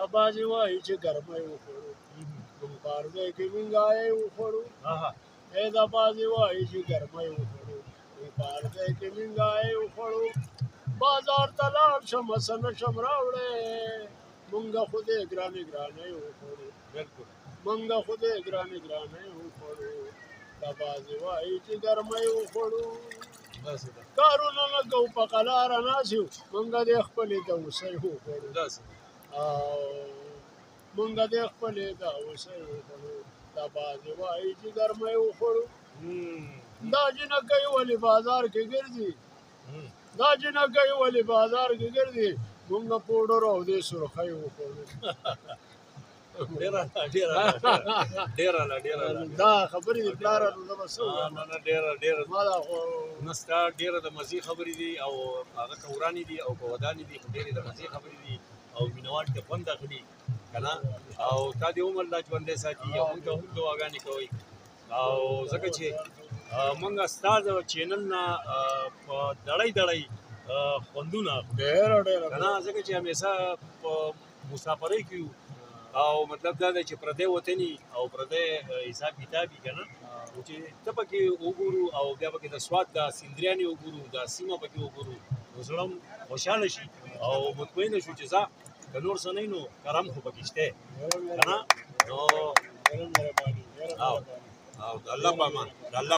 دا بعضې وایي چې ګرمۍ وخوړو موږ پارګی کې مینګایۍ وخوړو دا بعضې وایي چې ګرمۍ وخوړو موږ پارګی کې مینګایۍ وخوړو بازار ته لاړ شمه څه نه شم راوړی مونږه خو دې ګرانې ګرانۍ وخوړو مونږه خو دې ګرانې ګرانۍ وخوړو دا بعضې وایي چې ګرمۍ وخوړو کارونه نه کوو په قلاره ناست یو مونږه دې خپلې دوسۍ وخوړو مونږه دې خپلې دوسۍ وخوړو دا بعضې وایي چې ګرمۍ وخوړو دا جنکۍ ولې بازار کې ګرځي دا جنکۍ ولې بازار کې ګرځي مونږه پوډر او دې سرخۍ وخوړو دا خبرې دي پلاره نو زه به څه ووایم ما دا خو نه ستا ډېره د مزې خبرې دي او هغه که ورانې دي او که ودانې دي خو ډېرې د مزې خبرې دي او مینهوال ته خوند اخلي که نه او تا دې عمر الله ژوندی ساتي او مونږ ته هم دعاګانې کوئ او ځکه چې مونږ ستا د چینل نه په دړۍ دړۍ خوندونه اخلو که نه ځکه چې همیشه په مسافرۍ کې یو او مطلب دا دی چې پردی وطني او پردی حساب کتاب وي که نه نو چې ته پکې وګورو او بیا پکې د سوات دا سیندریانې وګورو دا سیمه پکې وګورو نو زړه هم خوشحاله شي او مطمئنه شو چې ځه که نور څه نه وي نو کرم خو پکې شته که نه نو او د الله په امان د الله